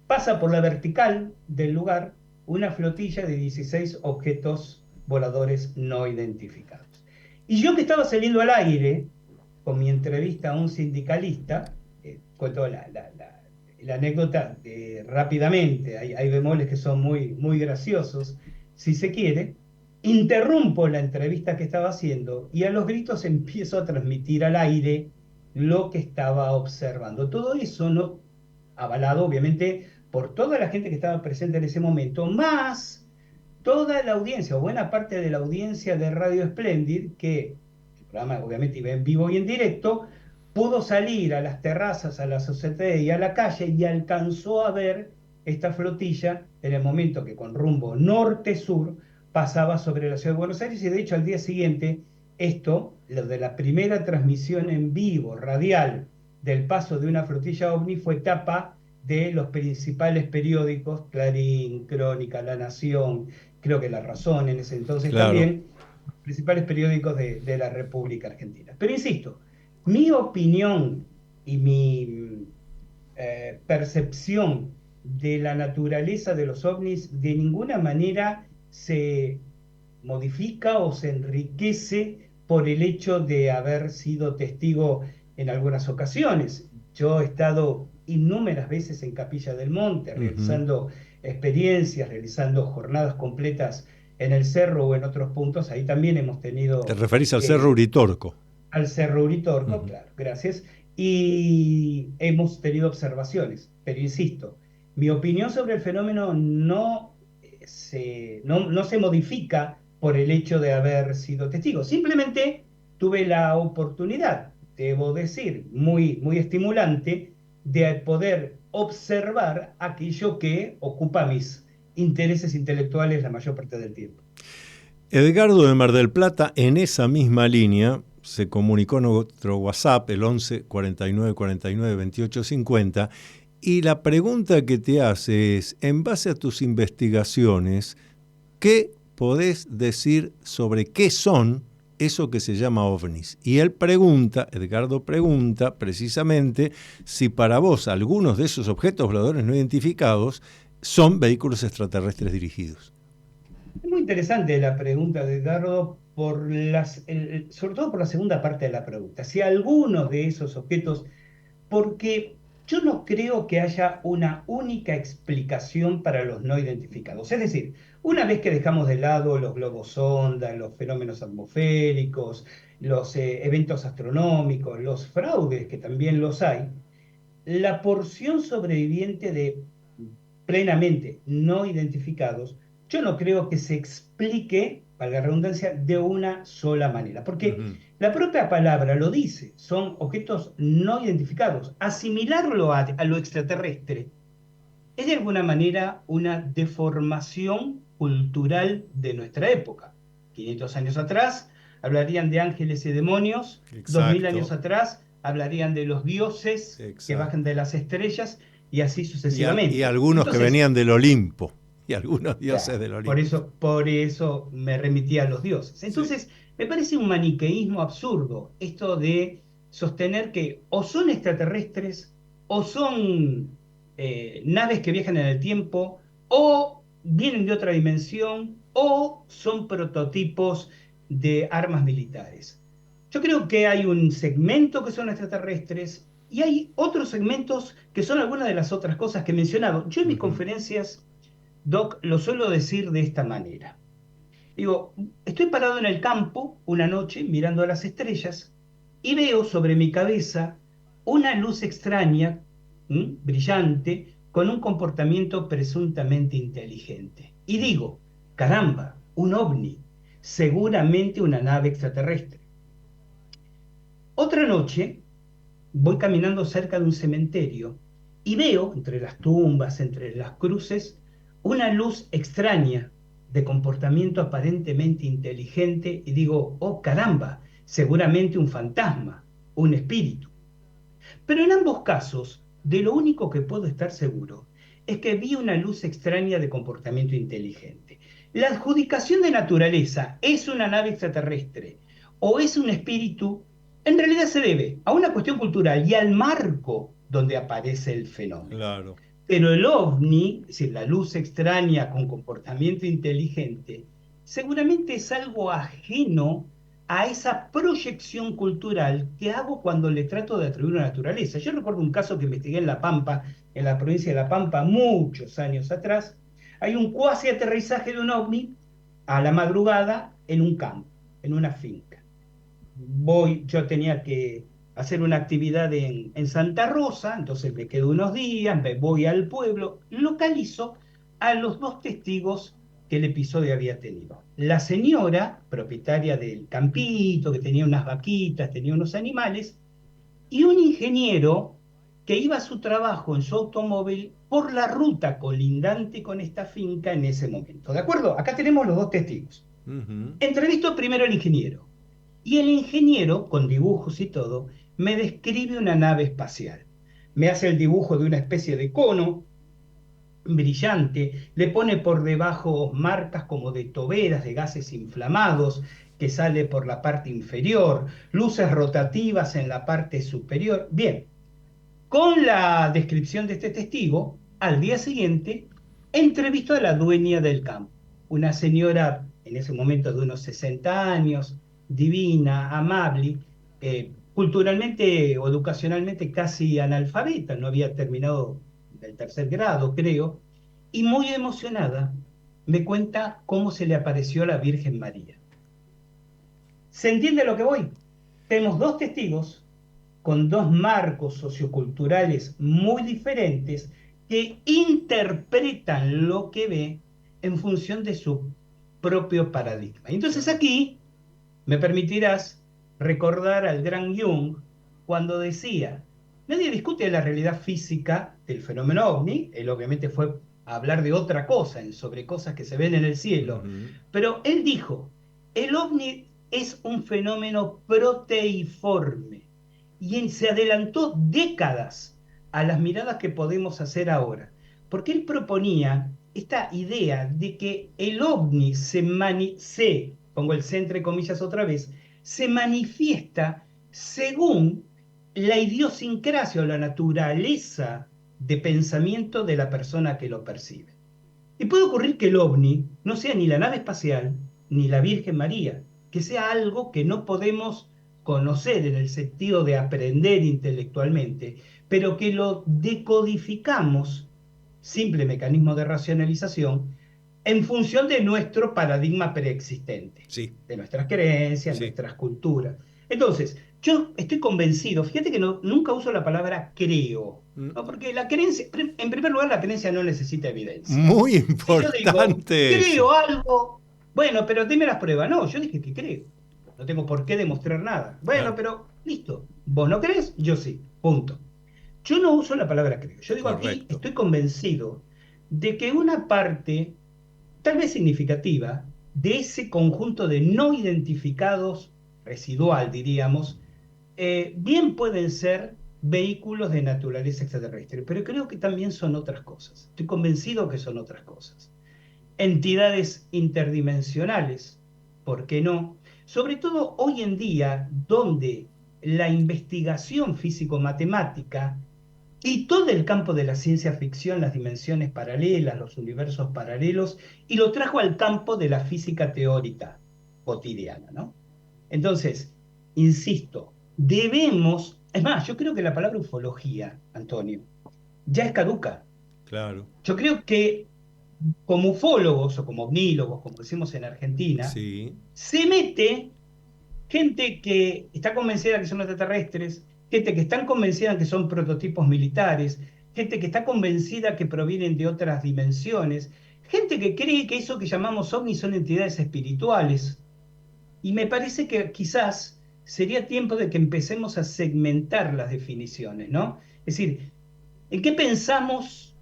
pasa por la vertical del lugar una flotilla de 16 objetos voladores no identificados. Y yo que estaba saliendo al aire con mi entrevista a un sindicalista, cuento la anécdota rápidamente, hay bemoles que son muy, muy graciosos, si se quiere, interrumpo la entrevista que estaba haciendo y a los gritos empiezo a transmitir al aire lo que estaba observando. Todo eso, ¿no?, avalado obviamente por toda la gente que estaba presente en ese momento, más toda la audiencia, o buena parte de la audiencia de Radio Splendid, que el programa obviamente iba en vivo y en directo, pudo salir a las terrazas, a la sociedad y a la calle y alcanzó a ver esta flotilla en el momento que con rumbo norte-sur pasaba sobre la ciudad de Buenos Aires, y de hecho al día siguiente esto, lo de la primera transmisión en vivo, radial, del paso de una flotilla ovni fue tapa de los principales periódicos, Clarín, Crónica, La Nación, creo que La Razón en ese entonces también, los principales periódicos de la República Argentina. Pero insisto, mi opinión y mi percepción de la naturaleza de los ovnis de ninguna manera se modifica o se enriquece por el hecho de haber sido testigo en algunas ocasiones. Yo he estado innúmeras veces en Capilla del Monte, realizando experiencias, realizando jornadas completas en el cerro o en otros puntos. Ahí también hemos Te tenido referís al Cerro Uritorco. al Cerro Uritorco, Ujú. claro, gracias. Y hemos tenido observaciones, pero insisto, mi opinión sobre el fenómeno no se modifica por el hecho de haber sido testigo. Simplemente tuve la oportunidad, debo decir, muy, muy estimulante, de poder observar aquello que ocupa mis intereses intelectuales la mayor parte del tiempo. Edgardo de Mar del Plata, en esa misma línea, se comunicó en otro WhatsApp, el 11 49 49 28 50, y la pregunta que te hace es, en base a tus investigaciones, ¿qué podés decir sobre qué son eso que se llama ovnis? Y él pregunta, Edgardo pregunta precisamente si para vos algunos de esos objetos voladores no identificados son vehículos extraterrestres dirigidos. Es muy interesante la pregunta de Edgardo, sobre todo por la segunda parte de la pregunta. Si algunos de esos objetos, porque yo no creo que haya una única explicación para los no identificados. Es decir, una vez que dejamos de lado los globos sonda, los fenómenos atmosféricos, los eventos astronómicos, los fraudes, que también los hay, la porción sobreviviente de plenamente no identificados, yo no creo que se explique, valga la redundancia, de una sola manera, porque la propia palabra lo dice, son objetos no identificados. Asimilarlo a lo extraterrestre es de alguna manera una deformación cultural de nuestra época. 500 años atrás hablarían de ángeles y demonios, 2000 años Exacto, atrás hablarían de los dioses que bajan exacto. de las estrellas y así Y sucesivamente. algunos que Entonces, venían del Olimpo, y algunos dioses claro, del por Olimpo. eso, por eso me remitía a los dioses. Sí. Entonces, me parece un maniqueísmo absurdo esto de sostener que o son extraterrestres o son naves que viajan en el tiempo o vienen de otra dimensión o son prototipos de armas militares. Yo creo que hay un segmento que son extraterrestres y hay otros segmentos que son algunas de las otras cosas que he mencionado. Yo en mis Ujú. conferencias Doc, lo suelo decir de esta manera. Digo, estoy parado en el campo una noche mirando a las estrellas y veo sobre mi cabeza una luz extraña, brillante, con un comportamiento presuntamente inteligente. Y digo, caramba, un ovni, seguramente una nave extraterrestre. Otra noche voy caminando cerca de un cementerio y veo entre las tumbas, entre las cruces, una luz extraña de comportamiento aparentemente inteligente y digo, oh caramba, seguramente un fantasma, un espíritu. Pero en ambos casos, de lo único que puedo estar seguro es que vi una luz extraña de comportamiento inteligente. La adjudicación de naturaleza es una nave extraterrestre o es un espíritu, en realidad se debe a una cuestión cultural y al marco donde aparece el fenómeno. Claro. Pero el ovni, es decir, la luz extraña con comportamiento inteligente, seguramente es algo ajeno a esa proyección cultural que hago cuando le trato de atribuir una naturaleza. Yo recuerdo un caso que investigué en La Pampa, en la provincia de La Pampa, muchos años atrás. Hay un cuasi aterrizaje de un ovni a la madrugada en un campo, en una finca. Yo tenía que hacer una actividad en Santa Rosa, entonces me quedo unos días, me voy al pueblo, localizo a los dos testigos que el episodio había tenido. La señora, propietaria del campito, que tenía unas vaquitas, tenía unos animales, y un ingeniero que iba a su trabajo en su automóvil por la ruta colindante con esta finca en ese momento. ¿De acuerdo? Acá tenemos los dos testigos. Ujú. Entrevisto primero al ingeniero. Y el ingeniero, con dibujos y todo, me describe una nave espacial. Me hace el dibujo de una especie de cono brillante, le pone por debajo marcas como de toberas de gases inflamados que sale por la parte inferior, luces rotativas en la parte superior. Bien, con la descripción de este testigo, al día siguiente, entrevistó a la dueña del campo, una señora en ese momento de unos 60 años, divina, amable, culturalmente o educacionalmente casi analfabeta, no había terminado el tercer grado, creo, y muy emocionada me cuenta cómo se le apareció a la Virgen María. ¿Se entiende a lo que voy? Tenemos dos testigos con dos marcos socioculturales muy diferentes que interpretan lo que ve en función de su propio paradigma. Entonces aquí me permitirás recordar al gran Jung cuando decía, nadie discute la realidad física del fenómeno ovni, él obviamente fue a hablar de otra cosa, sobre cosas que se ven en el cielo, pero él dijo, el ovni es un fenómeno proteiforme y se adelantó décadas a las miradas que podemos hacer ahora, porque él proponía esta idea de que el ovni pongo el C entre comillas otra vez, se manifiesta según la idiosincrasia o la naturaleza de pensamiento de la persona que lo percibe. Y puede ocurrir que el ovni no sea ni la nave espacial ni la Virgen María, que sea algo que no podemos conocer en el sentido de aprender intelectualmente, pero que lo decodificamos, simple mecanismo de racionalización, en función de nuestro paradigma preexistente, Sí. de nuestras creencias, Sí. nuestras culturas. Entonces, yo estoy convencido, fíjate que nunca uso la palabra creo, ¿no? Porque la creencia, en primer lugar, la creencia no necesita evidencia. Muy Si yo digo, importante eso. creo algo, bueno, pero dime las pruebas. No, yo dije que creo. No tengo por qué demostrar nada. Bueno, Claro. pero listo. Vos no crees, yo sí. Punto. Yo no uso la palabra creo. Yo digo aquí, Correcto. estoy convencido de que una parte, tal vez significativa, de ese conjunto de no identificados, residual diríamos, bien pueden ser vehículos de naturaleza extraterrestre, pero creo que también son otras cosas. Estoy convencido que son otras cosas. Entidades interdimensionales, ¿por qué no? Sobre todo hoy en día, donde la investigación físico-matemática y todo el campo de la ciencia ficción, las dimensiones paralelas, los universos paralelos, y lo trajo al campo de la física teórica cotidiana, ¿no? Entonces, insisto, es más, yo creo que la palabra ufología, Antonio, ya es caduca. Claro. Yo creo que como ufólogos o como ovnílogos, como decimos en Argentina, Sí. se mete gente que está convencida que son extraterrestres, gente que está convencida que son prototipos militares, gente que está convencida que provienen de otras dimensiones, gente que cree que eso que llamamos ovnis son entidades espirituales. Y me parece que quizás sería tiempo de que empecemos a segmentar las definiciones, ¿no? Es decir, ¿en qué pensamos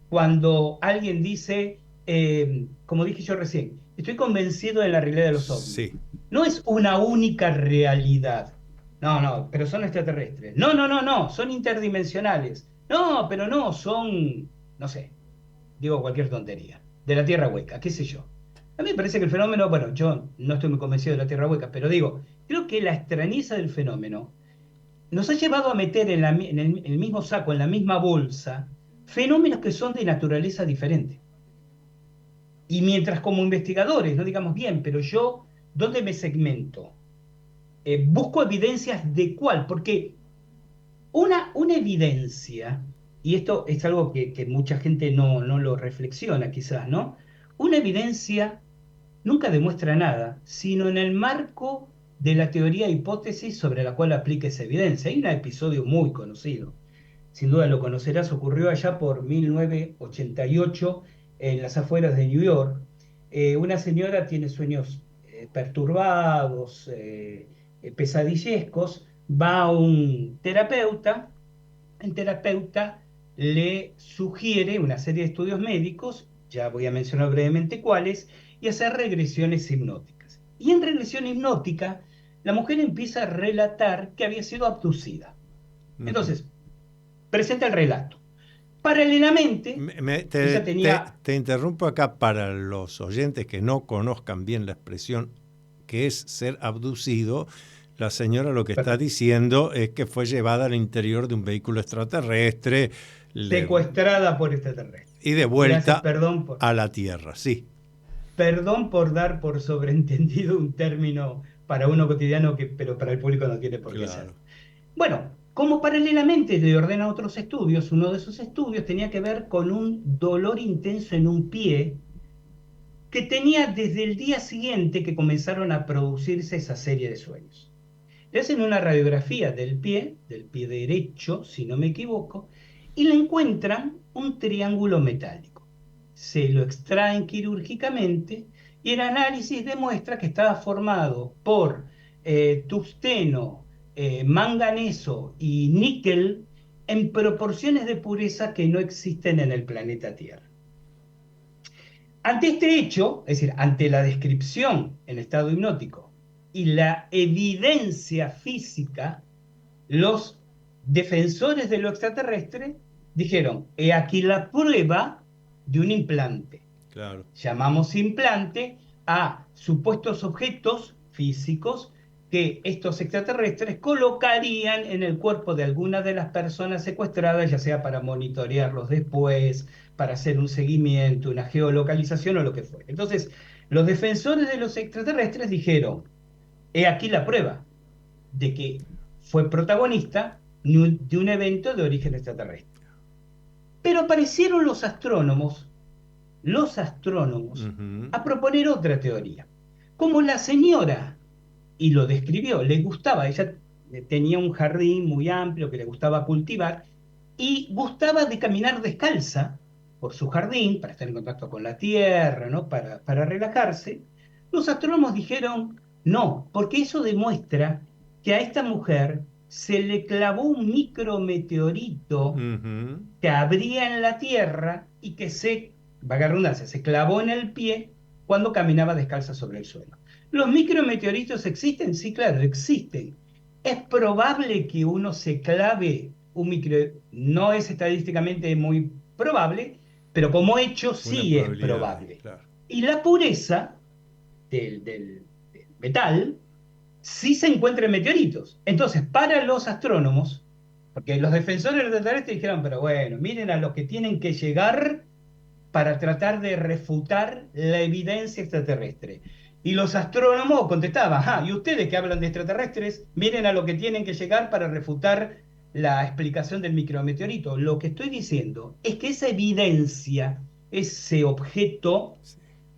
cuando alguien dice, como dije yo recién, estoy convencido de la realidad de los ovnis? Sí. No es una única realidad. No, no, pero son extraterrestres. No, no, no, no, son interdimensionales. No, pero no, son, no sé, digo cualquier tontería, de la Tierra hueca, qué sé yo. A mí me parece que el fenómeno, bueno, yo no estoy muy convencido de la Tierra hueca, pero digo, creo que la extrañeza del fenómeno nos ha llevado a meter en el mismo saco, en la misma bolsa, fenómenos que son de naturaleza diferente. Y mientras como investigadores, no digamos bien, pero yo, ¿dónde me segmento? Busco evidencias de cuál, porque una evidencia, y esto es algo que mucha gente no lo reflexiona quizás, ¿no? Una evidencia nunca demuestra nada, sino en el marco de la teoría hipótesis sobre la cual aplica esa evidencia. Hay un episodio muy conocido, sin duda lo conocerás, ocurrió allá por 1988 en las afueras de New York. Una señora tiene sueños perturbados, pesadillescos, va a un terapeuta, el terapeuta le sugiere una serie de estudios médicos, ya voy a mencionar brevemente cuáles, y hacer regresiones hipnóticas. Y en regresión hipnótica, la mujer empieza a relatar que había sido abducida. Entonces, presenta el relato. Paralelamente, ella tenía... Te interrumpo acá para los oyentes que no conozcan bien la expresión que es ser abducido. La señora lo que está diciendo es que fue llevada al interior de un vehículo extraterrestre. Secuestrada por extraterrestres. Y de vuelta Gracias, a la Tierra, sí. Perdón por dar por sobreentendido un término para uno cotidiano, pero para el público no tiene por qué ser. Bueno, como paralelamente le ordena otros estudios, uno de esos estudios tenía que ver con un dolor intenso en un pie que tenía desde el día siguiente que comenzaron a producirse esa serie de sueños. Le hacen una radiografía del pie derecho, si no me equivoco, y le encuentran un triángulo metálico. Se lo extraen quirúrgicamente y el análisis demuestra que estaba formado por tungsteno, manganeso y níquel en proporciones de pureza que no existen en el planeta Tierra. Ante este hecho, es decir, ante la descripción en estado hipnótico y la evidencia física, los defensores de lo extraterrestre dijeron, he aquí la prueba de un implante. Claro. Llamamos implante a supuestos objetos físicos que estos extraterrestres colocarían en el cuerpo de alguna de las personas secuestradas, ya sea para monitorearlos después, para hacer un seguimiento, una geolocalización o lo que fuera. Entonces, los defensores de los extraterrestres dijeron, he aquí la prueba de que fue protagonista de un evento de origen extraterrestre. Pero aparecieron los astrónomos, a proponer otra teoría. Como la señora, y lo describió, le gustaba, ella tenía un jardín muy amplio que le gustaba cultivar, y gustaba de caminar descalza por su jardín, para estar en contacto con la tierra, ¿no? Para relajarse. Los astrónomos dijeron, no, porque eso demuestra que a esta mujer se le clavó un micrometeorito que abría en la tierra y que valga la redundancia, se clavó en el pie cuando caminaba descalza sobre el suelo. ¿Los micrometeoritos existen? Sí, claro, existen. Es probable que uno se clave un micro, no es estadísticamente muy probable, pero como hecho sí es probable. Claro. Y la pureza del metal sí se encuentra en meteoritos. Entonces, para los astrónomos, porque los defensores del extraterrestre dijeron, pero bueno, miren a lo que tienen que llegar para tratar de refutar la evidencia extraterrestre. Y los astrónomos contestaban, ¿y ustedes que hablan de extraterrestres? Miren a lo que tienen que llegar para refutar la explicación del micrometeorito. Lo que estoy diciendo es que esa evidencia, ese objeto,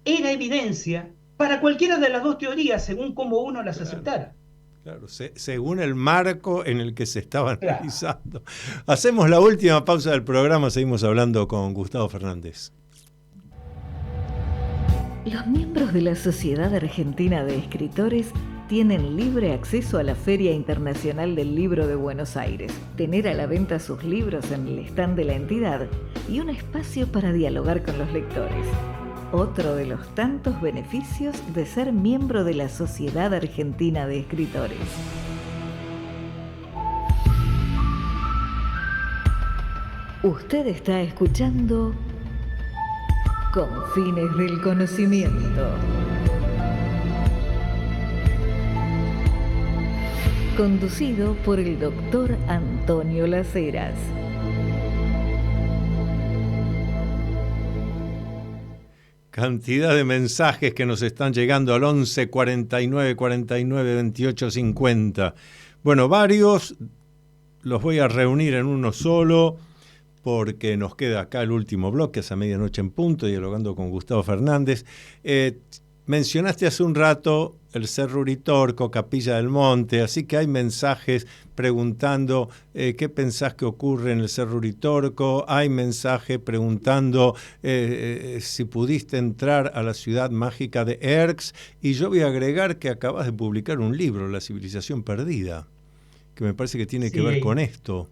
era evidencia para cualquiera de las dos teorías, según cómo uno las aceptara. Claro, según el marco en el que se estaba analizando. Hacemos la última pausa del programa, seguimos hablando con Gustavo Fernández. Los miembros de la Sociedad Argentina de Escritores tienen libre acceso a la Feria Internacional del Libro de Buenos Aires, tener a la venta sus libros en el stand de la entidad y un espacio para dialogar con los lectores. Otro de los tantos beneficios de ser miembro de la Sociedad Argentina de Escritores. Usted está escuchando Confines del Conocimiento. Conducido por el doctor Antonio Las Heras. Cantidad de mensajes que nos están llegando al 11 49 49 28 50. Bueno, varios los voy a reunir en uno solo porque nos queda acá el último bloque, es a medianoche en punto, dialogando con Gustavo Fernández. Mencionaste hace un rato el Cerro Uritorco, Capilla del Monte, así que hay mensajes preguntando qué pensás que ocurre en el Cerro Uritorco, hay mensaje preguntando si pudiste entrar a la ciudad mágica de Erx, y yo voy a agregar que acabas de publicar un libro, La Civilización Perdida, que me parece que tiene que ver con esto.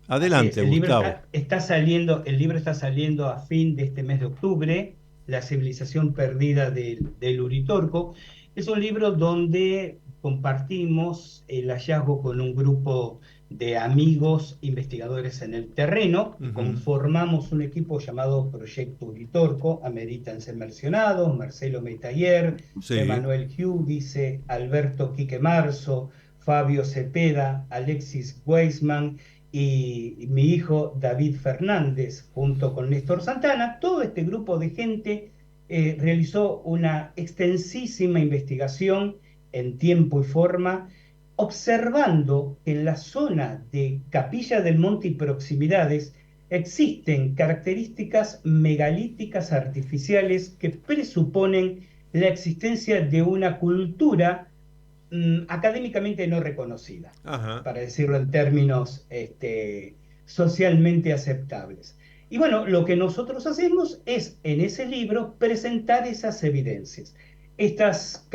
Adelante, Gustavo. El libro está saliendo a fin de este mes de octubre, La Civilización Perdida del Uritorco. Es un libro donde compartimos el hallazgo con un grupo de amigos investigadores en el terreno. Conformamos un equipo llamado Proyecto Uritorco, ameritan ser mencionados, Marcelo Metayer, Emanuel Giudice, Alberto Quique Marzo, Fabio Cepeda, Alexis Weisman y mi hijo David Fernández, junto con Néstor Santana. Todo este grupo de gente realizó una extensísima investigación en tiempo y forma observando que en la zona de Capilla del Monte y proximidades existen características megalíticas artificiales que presuponen la existencia de una cultura académicamente no reconocida, Ajá. para decirlo en términos socialmente aceptables. Y bueno, lo que nosotros hacemos es en ese libro presentar esas evidencias. Estas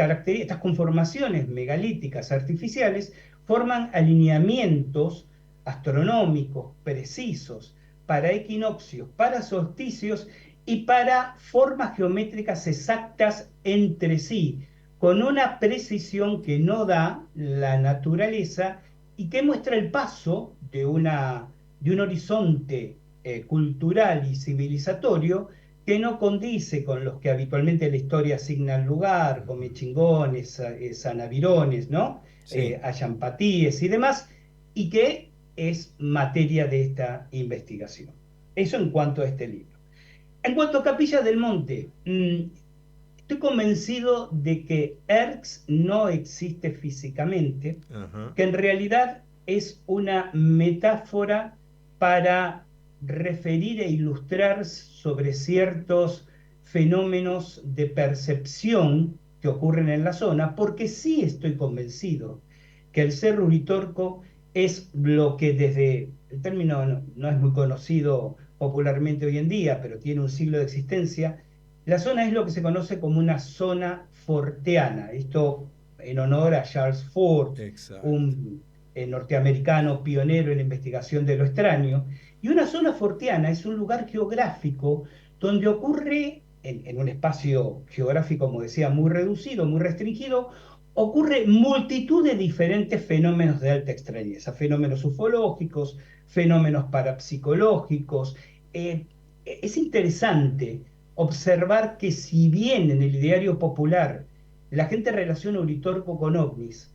conformaciones megalíticas artificiales forman alineamientos astronómicos precisos para equinoccios, para solsticios y para formas geométricas exactas entre sí, con una precisión que no da la naturaleza y que muestra el paso de un horizonte cultural y civilizatorio que no condice con los que habitualmente la historia asigna al lugar, como chingones, sanavirones, ¿no? Sí. Ayampatíes y demás, y que es materia de esta investigación. Eso en cuanto a este libro. En cuanto a Capilla del Monte, estoy convencido de que Erx no existe físicamente, Ajá. que en realidad es una metáfora para referir e ilustrar sobre ciertos fenómenos de percepción que ocurren en la zona, porque sí estoy convencido que el Cerro Uritorco es lo que desde, el término no es muy conocido popularmente hoy en día, pero tiene un siglo de existencia. La zona es lo que se conoce como una zona forteana, esto en honor a Charles Fort, Exacto. un norteamericano pionero en la investigación de lo extraño. Y una zona forteana es un lugar geográfico donde ocurre, en un espacio geográfico, como decía, muy reducido, muy restringido, ocurre multitud de diferentes fenómenos de alta extrañeza, fenómenos ufológicos, fenómenos parapsicológicos. Es interesante observar que si bien en el ideario popular la gente relaciona Uritorco con ovnis,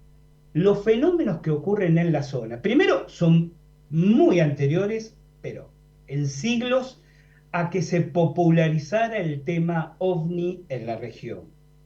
los fenómenos que ocurren en la zona, primero son muy anteriores, pero en siglos, a que se popularizara el tema ovni en la región.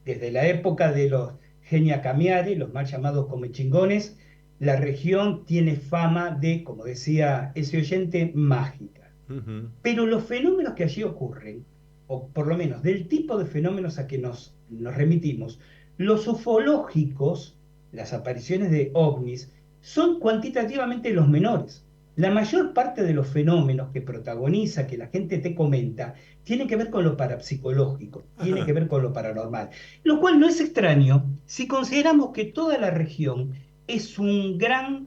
Desde la época de los Genia Camiari, los mal llamados comechingones, la región tiene fama de, como decía ese oyente, mágica. Ujú. Pero los fenómenos que allí ocurren, o por lo menos del tipo de fenómenos a que nos remitimos, los ufológicos, las apariciones de ovnis, son cuantitativamente los menores. La mayor parte de los fenómenos que protagoniza, que la gente te comenta, tiene que ver con lo parapsicológico, tiene que Ajá. ver con lo paranormal. Lo cual no es extraño si consideramos que toda la región es una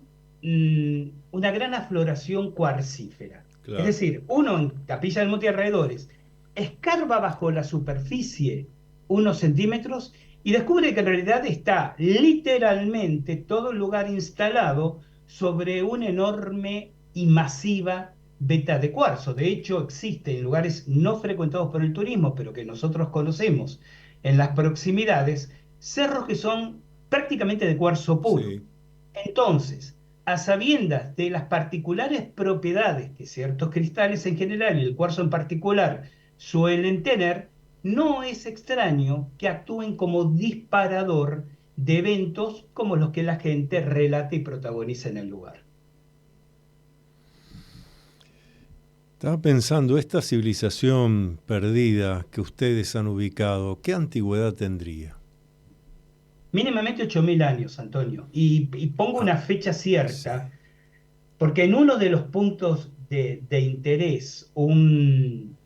gran afloración cuarcífera. Es Claro. decir, uno en Capilla del Monte y alrededores escarba bajo la superficie unos centímetros y descubre que en realidad está literalmente todo el lugar instalado sobre una enorme y masiva veta de cuarzo. De hecho, existe en lugares no frecuentados por el turismo, pero que nosotros conocemos en las proximidades, cerros que son prácticamente de cuarzo puro. Sí. Entonces, a sabiendas de las particulares propiedades que ciertos cristales en general y el cuarzo en particular suelen tener, no es extraño que actúen como disparador de eventos como los que la gente relata y protagoniza en el lugar. Estaba pensando, esta civilización perdida que ustedes han ubicado, ¿qué antigüedad tendría? Mínimamente 8.000 años, Antonio. Y pongo Ah, una fecha sí. cierta, porque en uno de los puntos de interés, una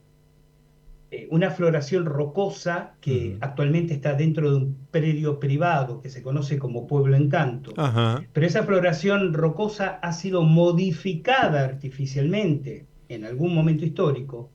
floración rocosa que Ujú. actualmente está dentro de un predio privado que se conoce como Pueblo Encanto. Ajá. Pero esa floración rocosa ha sido modificada artificialmente en algún momento histórico.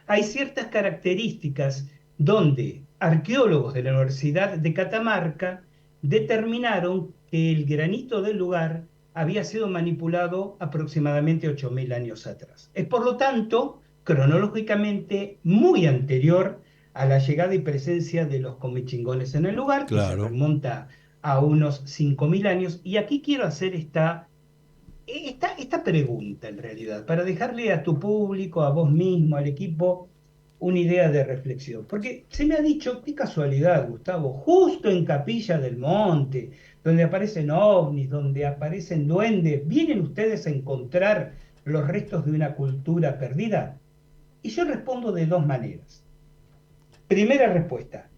Hay ciertas características donde arqueólogos de la Universidad de Catamarca determinaron que el granito del lugar había sido manipulado aproximadamente 8.000 años atrás. Es por lo tanto cronológicamente muy anterior a la llegada y presencia de los comechingones en el lugar, que se Claro. remonta a unos 5.000 años. Y aquí quiero hacer esta pregunta en realidad, para dejarle a tu público, a vos mismo, al equipo, una idea de reflexión. Porque se me ha dicho, qué casualidad, Gustavo, justo en Capilla del Monte, donde aparecen ovnis, donde aparecen duendes, ¿vienen ustedes a encontrar los restos de una cultura perdida? Y yo respondo de dos maneras. Primera respuesta,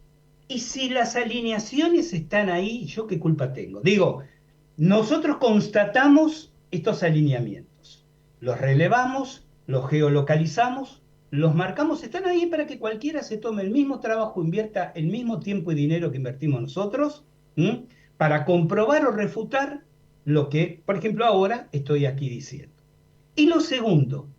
y si las alineaciones están ahí, ¿yo qué culpa tengo? Digo, nosotros constatamos estos alineamientos, los relevamos, los geolocalizamos, los marcamos, están ahí para que cualquiera se tome el mismo trabajo, invierta el mismo tiempo y dinero que invertimos nosotros, para comprobar o refutar lo que, por ejemplo, ahora estoy aquí diciendo. Y lo segundo,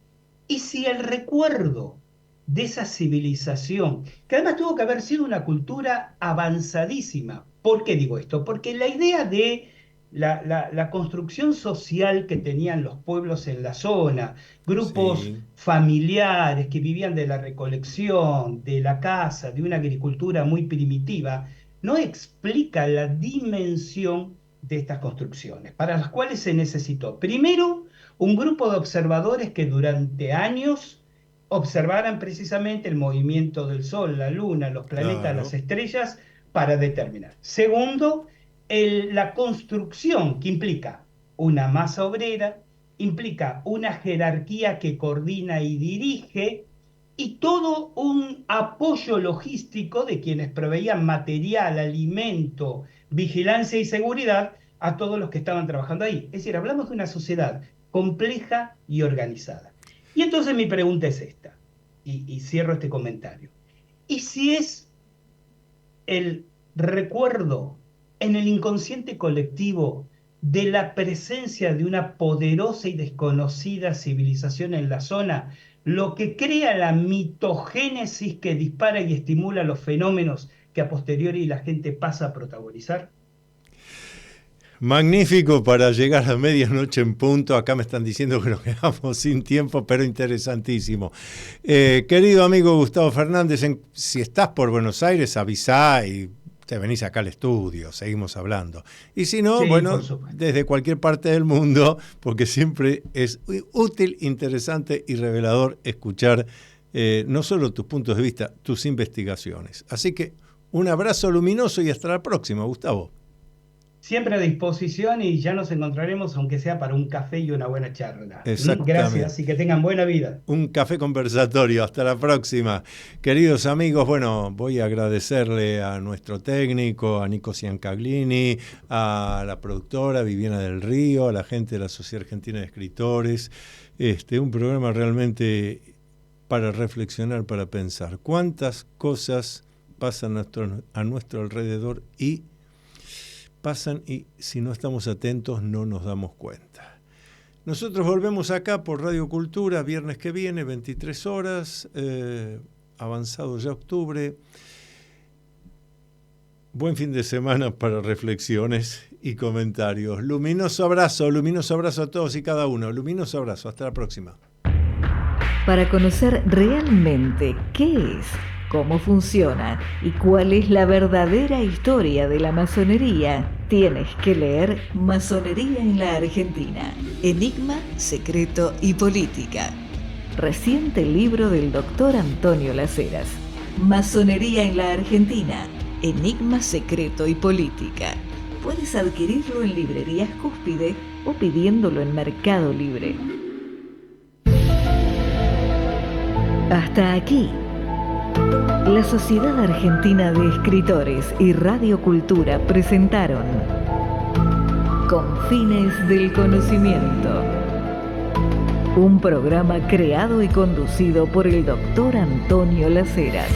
¿y si el recuerdo de esa civilización, que además tuvo que haber sido una cultura avanzadísima? ¿Por qué digo esto? Porque la idea de la construcción social que tenían los pueblos en la zona, grupos familiares que vivían de la recolección, de la caza, de una agricultura muy primitiva, no explica la dimensión de estas construcciones, para las cuales se necesitó, primero, un grupo de observadores que durante años observaran precisamente el movimiento del Sol, la Luna, los planetas, las estrellas, para determinar. Segundo, la construcción, que implica una masa obrera, implica una jerarquía que coordina y dirige, y todo un apoyo logístico de quienes proveían material, alimento, vigilancia y seguridad a todos los que estaban trabajando ahí. Es decir, hablamos de una sociedad compleja y organizada. Y entonces mi pregunta es esta, y cierro este comentario. ¿Y si es el recuerdo en el inconsciente colectivo de la presencia de una poderosa y desconocida civilización en la zona lo que crea la mitogénesis que dispara y estimula los fenómenos que a posteriori la gente pasa a protagonizar? Magnífico para llegar a medianoche en punto. Acá me están diciendo que nos quedamos sin tiempo, pero interesantísimo. Querido amigo Gustavo Fernández, si estás por Buenos Aires, avisá y te venís acá al estudio, seguimos hablando. Y si no, sí, bueno, desde cualquier parte del mundo, porque siempre es útil, interesante y revelador escuchar no solo tus puntos de vista, tus investigaciones. Así que un abrazo luminoso y hasta la próxima, Gustavo. Siempre a disposición y ya nos encontraremos, aunque sea para un café y una buena charla. Gracias y que tengan buena vida. Un café conversatorio. Hasta la próxima. Queridos amigos, bueno, voy a agradecerle a nuestro técnico, a Nico Ciancaglini, a la productora Viviana del Río, a la gente de la Sociedad Argentina de Escritores. Un programa realmente para reflexionar, para pensar. ¿Cuántas cosas pasan a nuestro alrededor y pasan y si no estamos atentos no nos damos cuenta? Nosotros volvemos acá por Radio Cultura viernes que viene, 23 horas, avanzado ya octubre. Buen fin de semana para reflexiones y comentarios. Luminoso abrazo a todos y cada uno. Luminoso abrazo, hasta la próxima. Para conocer realmente qué es, cómo funciona y cuál es la verdadera historia de la masonería, tienes que leer Masonería en la Argentina, Enigma, Secreto y Política. Reciente libro del doctor Antonio Las Heras. Masonería en la Argentina, Enigma, Secreto y Política. Puedes adquirirlo en librerías Cúspide o pidiéndolo en Mercado Libre. Hasta aquí. La Sociedad Argentina de Escritores y Radio Cultura presentaron Confines del Conocimiento, un programa creado y conducido por el doctor Antonio Las Heras.